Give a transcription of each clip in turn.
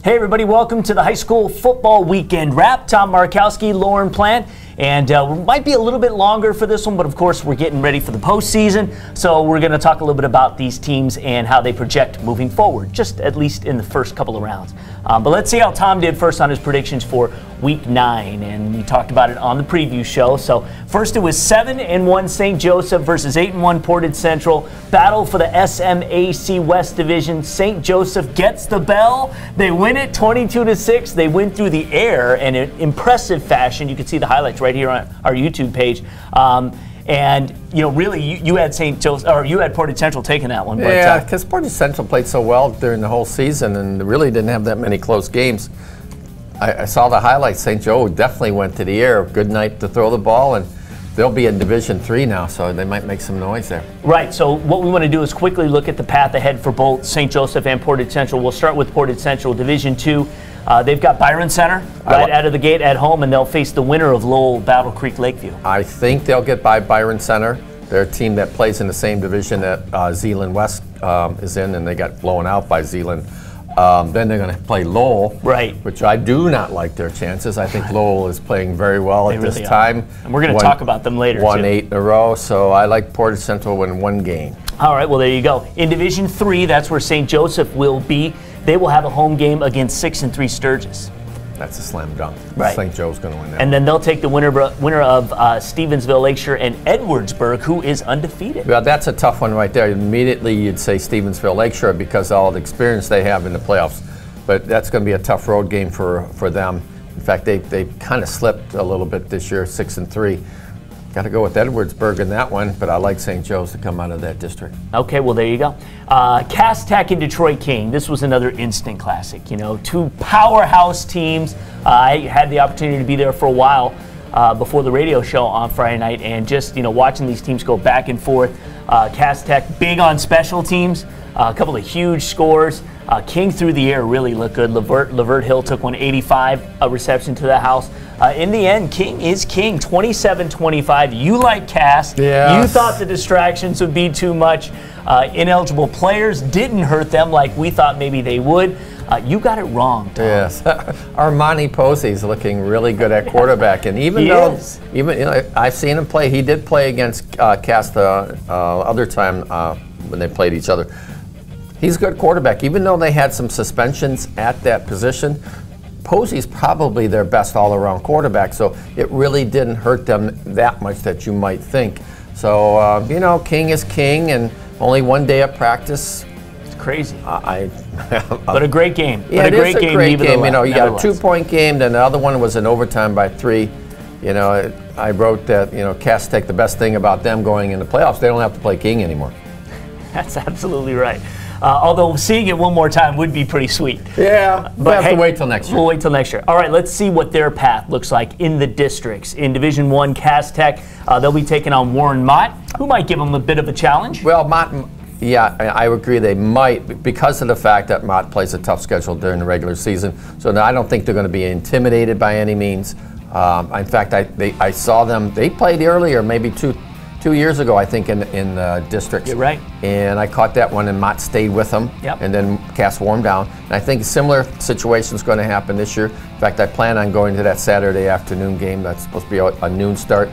Hey everybody, welcome to the high school football weekend wrap. Tom Markowski, Lauren Plant, and we might be a little bit longer for this one, but of course we're getting ready for the postseason, so we're going to talk a little bit about these teams and how they project moving forward, just at least in the first couple of rounds. But let's see how Tom did first on his predictions for Week 9, and we talked about it on the preview show. So first it was 7-1 St. Joseph versus 8-1 Portage Central. Battle for the SMAC West Division. St. Joseph gets the bell. They win it 22-6. They win through the air in an impressive fashion. You can see the highlights right here on our YouTube page. And you know, really, you had St. Joseph, or you had Portage Central taking that one. Yeah, because Portage Central played so well during the whole season and really didn't have that many close games. I saw the highlights. St. Joe definitely went to the air. Good night to throw the ball, and they'll be in Division III now, so they might make some noise there. Right, so what we want to do is quickly look at the path ahead for both St. Joseph and Portage Central. We'll start with Portage Central, Division II. They've got Byron Center right out of the gate at home, and they'll face the winner of Lowell Battle Creek Lakeview. I think they'll get by Byron Center. They're a team that plays in the same division that Zeeland West is in, and they got blown out by Zeeland. Then they're going to play Lowell, right? Which I do not like their chances. I think Lowell is playing very well at this time. And we're going to talk about them later. Won 8 in a row, so I like Portage Central win 1 game. All right, well, there you go. In Division III, that's where St. Joseph will be. They will have a home game against 6-3 Sturgis. That's a slam dunk. Right. St. Joe's going to win that. And then they'll take the winner of Stevensville Lakeshore and Edwardsburg, who is undefeated. Well, that's a tough one right there. Immediately you'd say Stevensville Lakeshore because of all the experience they have in the playoffs. But that's going to be a tough road game for them. In fact, they kind of slipped a little bit this year, 6-3. Got to go with Edwardsburg in that one, but I like St. Joe's to come out of that district. Okay, well, there you go. Cass Tech and Detroit King. This was another instant classic. You know, 2 powerhouse teams. I had the opportunity to be there for a while before the radio show on Friday night, and just, you know, watching these teams go back and forth. Cass Tech big on special teams. A couple of huge scores. King through the air really looked good. Lavert Hill took 185, a reception to the house. In the end, King is king, 27-25. You like Cass. Yes. You thought the distractions would be too much. Ineligible players didn't hurt them like we thought maybe they would. You got it wrong, Tom. Yes. Armani Posey's looking really good at quarterback. And even you know, I've seen him play. He did play against Cass the other time when they played each other. He's a good quarterback. Even though they had some suspensions at that position, Posey's probably their best all-around quarterback, so it really didn't hurt them that much that you might think. So, you know, King is king, and only 1 day of practice. It's crazy. But a great game. Yeah, but a great game. You know, you got a 2-point game, then the other one was an overtime by 3. You know, I wrote that, you know, Cass Tech, the best thing about them going in the playoffs, they don't have to play King anymore. That's absolutely right. Although seeing it one more time would be pretty sweet. Yeah, but we'll have to wait till next year. We'll wait till next year. All right, let's see what their path looks like in the districts. In Division I, Cass Tech, they'll be taking on Warren Mott, who might give them a bit of a challenge. Well, Mott, yeah, I agree they might because of the fact that Mott plays a tough schedule during the regular season. So I don't think they're going to be intimidated by any means. In fact, I saw them, they played earlier, maybe two years ago, I think, in the districts. You're right. And I caught that one, and Mott stayed with them. Yep. And then Cass warmed down. And I think a similar situation is going to happen this year. In fact, I plan on going to that Saturday afternoon game. That's supposed to be a noon start.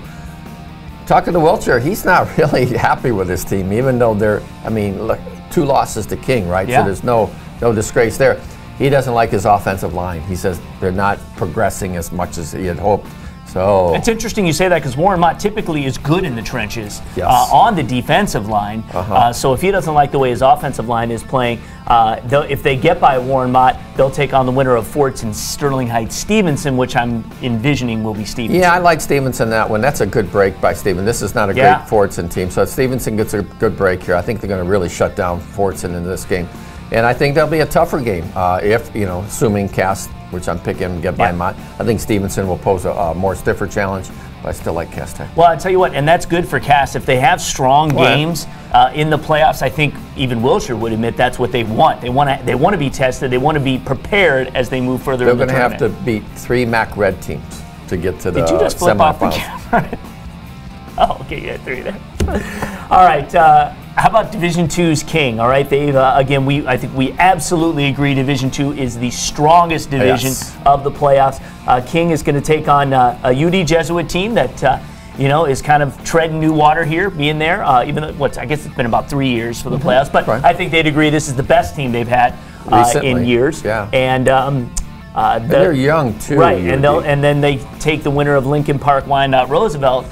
Talking to Wiltshire, he's not really happy with his team, even though look, 2 losses to King, right? Yeah. So there's no disgrace there. He doesn't like his offensive line. He says they're not progressing as much as he had hoped. So it's interesting you say that because Warren Mott typically is good in the trenches on the defensive line. So if he doesn't like the way his offensive line is playing, if they get by Warren Mott, they'll take on the winner of Forts and Sterling Heights Stevenson, which I'm envisioning will be Stevenson. Yeah, I like Stevenson that one. That's a good break by Stevenson. This is not a great Fortson team. So if Stevenson gets a good break here, I think they're going to really shut down Fortson in this game. And I think that'll be a tougher game if, you know, assuming Cass, which I'm picking, get by Mott. I think Stevenson will pose a more stiffer challenge, but I still like Cass Tech. Well, I'll tell you what, and that's good for Cass. If they have strong games in the playoffs, I think even Wilshire would admit that's what they want. They want to be tested. They want to be prepared as they move further in the tournament. They're going to have to beat 3 MAC Red teams to get to the semifinals. Did you just flip off the camera? Oh, okay, you had 3 there. All right, How about Division II's King? All right, they've again. I think we absolutely agree. Division II is the strongest division of the playoffs. King is going to take on a UD Jesuit team that is kind of treading new water here, being there. Even though I guess it's been about 3 years for the playoffs, but I think they'd agree this is the best team they've had in years. Yeah. And they're young too. Right, and then they take the winner of Lincoln Park Wyandotte Roosevelt.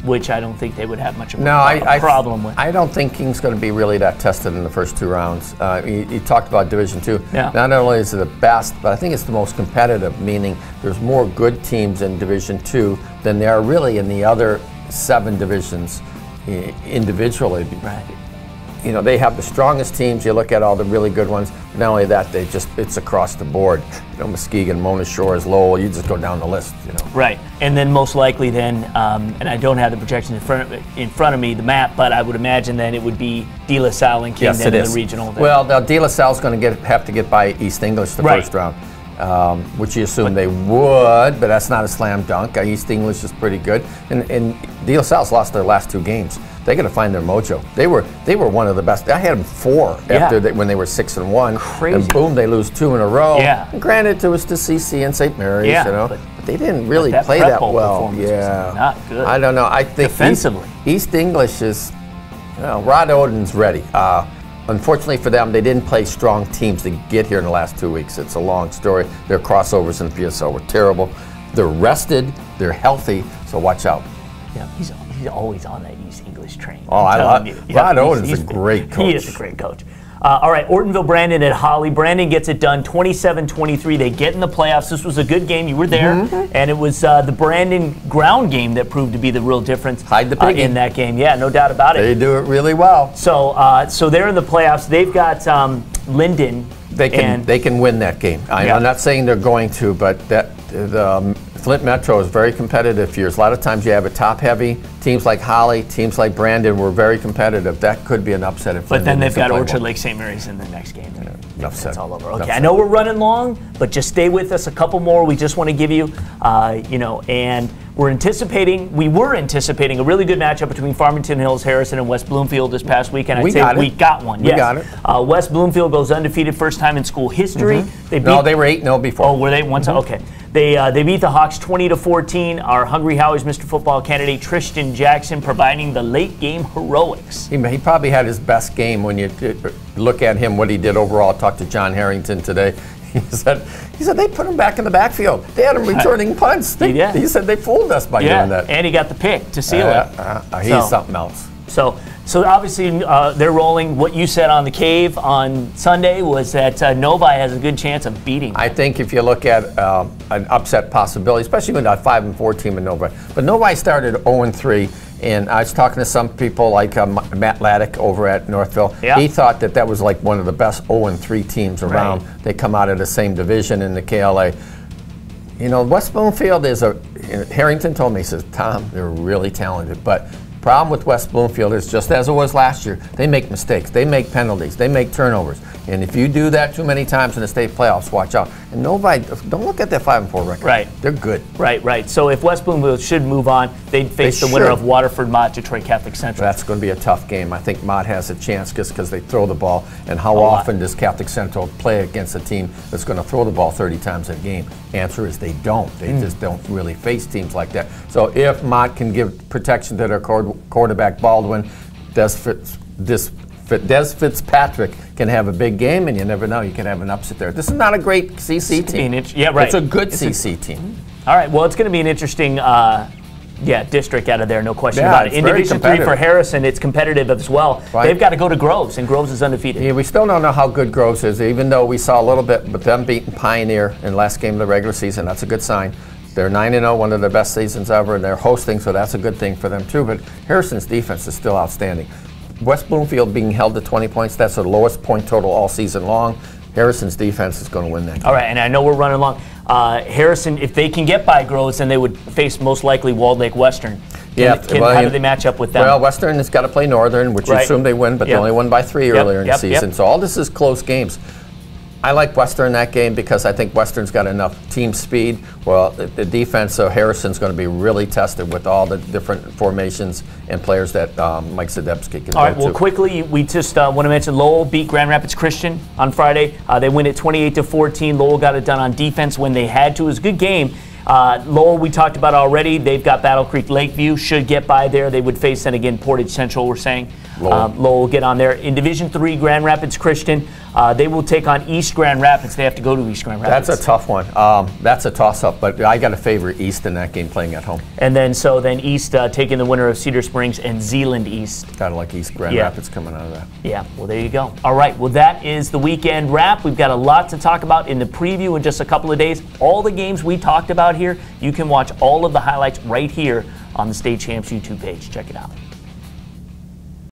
Which I don't think they would have much of a problem with. I don't think King's going to be really that tested in the first 2 rounds. You talked about Division II. Yeah. Not only is it the best, but I think it's the most competitive, meaning there's more good teams in Division II than there are really in the other 7 divisions individually. Right. They have the strongest teams. You look at all the really good ones. Not only that, it's across the board. Muskegon, Mona Shores, Lowell. You just go down the list. Right, and then most likely then, and I don't have the projections in front of me, the map, but I would imagine then it would be De La Salle and King in the regional. Then. Well, now De La Salle's going to have to get by East English the first round, which you assume they would, but that's not a slam dunk. East English is pretty good, and De La Salle's lost their last 2 games. They got to find their mojo. They were one of the best. I had them 4 when they were 6-1. Crazy. And boom, they lose 2 in a row. Yeah. And granted, it was to CC and St. Mary's. But they didn't really play that well. Yeah. Was not good. I don't know. I think defensively, East English is. Rod Oden's ready. Unfortunately for them, they didn't play strong teams to get here in the last 2 weeks. It's a long story. Their crossovers in PSL were terrible. They're rested. They're healthy. So watch out. Yeah, he's always on that East English train. Oh, I love it. Rod Oden's a great coach. He is a great coach. All right, Ortonville Brandon at Holly. Brandon gets it done 27-23. They get in the playoffs. This was a good game. You were there. And it was the Brandon ground game that proved to be the real difference in that game. Yeah, no doubt about it. They do it really well. So they're in the playoffs. They've got Linden. They can win that game. I'm not saying they're going to, but the Flint Metro is very competitive years. A lot of times you have a top-heavy. Teams like Holly, teams like Brandon were very competitive. That could be an upset. But then they've got Orchard Lake St. Mary's in the next game. Enough said. It's all over. Okay, I know we're running long, but just stay with us. A couple more we just want to give you, and we were anticipating a really good matchup between Farmington Hills, Harrison, and West Bloomfield this past weekend. We got one. Yes. We got it. West Bloomfield goes undefeated, first time in school history. They were 8-0 before. Oh, were they once? Okay. They beat the Hawks 20-14. Our Hungry Howie's Mr. Football candidate Tristan Jackson providing the late game heroics. He probably had his best game when you look at him, what he did overall. I talked to John Harrington today. He said they put him back in the backfield. They had him returning punts. He said they fooled us by doing that. And he got the pick to seal it. He's something else. So obviously they're rolling. What you said on the Cave on Sunday was that Novi has a good chance of beating them. I think if you look at an upset possibility, especially with that 5-4 team in Novi. But Novi started 0-3, and I was talking to some people like Matt Laddick over at Northville. Yeah. He thought that was like one of the best 0-3 teams around. Right. They come out of the same division in the KLA. West Bloomfield is Harrington told me, he says, Tom, they're really talented, but problem with West Bloomfield is just as it was last year, they make mistakes, they make penalties, they make turnovers. And if you do that too many times in the state playoffs, watch out. And Novi, don't look at that 5-4 record. Right. They're good. Right. So if West Bloomfield should move on, they'd face the winner of Waterford Mott, Detroit Catholic Central. That's going to be a tough game. I think Mott has a chance just because they throw the ball. And how often does Catholic Central play against a team that's going to throw the ball 30 times a game? Answer is they don't. They just don't really face teams like that. So if Mott can give protection to their quarterback Baldwin, Des Fitzpatrick can have a big game, and you never know. You can have an upset there. This is not a great CC team. It's a good CC team. All right. Well, it's going to be an interesting district out of there, no question about it. In Division 3 for Harrison, it's competitive as well. Right. They've got to go to Groves, and Groves is undefeated. Yeah, we still don't know how good Groves is, even though we saw a little bit, but them beating Pioneer in the last game of the regular season, that's a good sign. They're 9-0, one of their best seasons ever, and they're hosting, so that's a good thing for them too. But Harrison's defense is still outstanding. West Bloomfield being held to 20 points, that's the lowest point total all season long. Harrison's defense is going to win that game. All right, and I know we're running long. Harrison, if they can get by Groves, then they would face most likely Walled Lake Western. How do they match up with them? Well, Western has got to play Northern, which you assume they win, but they only won by 3 earlier in the season. So all this is close games. I like Western in that game because I think Western's got enough team speed. Well, the defense of Harrison's going to be really tested with all the different formations and players that Mike Sadebski can do. All right, well, quickly, we just want to mention Lowell beat Grand Rapids Christian on Friday. They win it 28-14. Lowell got it done on defense when they had to. It was a good game. Lowell, we talked about already. They've got Battle Creek Lakeview. Should get by there. They would face, then again, Portage Central, we're saying. Lowell will get on there. In Division III, Grand Rapids Christian, they will take on East Grand Rapids. They have to go to East Grand Rapids. That's a tough one. That's a toss-up, but I got to favor East in that game playing at home. And then East taking the winner of Cedar Springs and Zeeland East. Got to like East Grand Rapids coming out of that. Yeah, well, there you go. All right, well, that is the weekend wrap. We've got a lot to talk about in the preview in just a couple of days. All the games we talked about here, you can watch all of the highlights right here on the State Champs YouTube page. Check it out.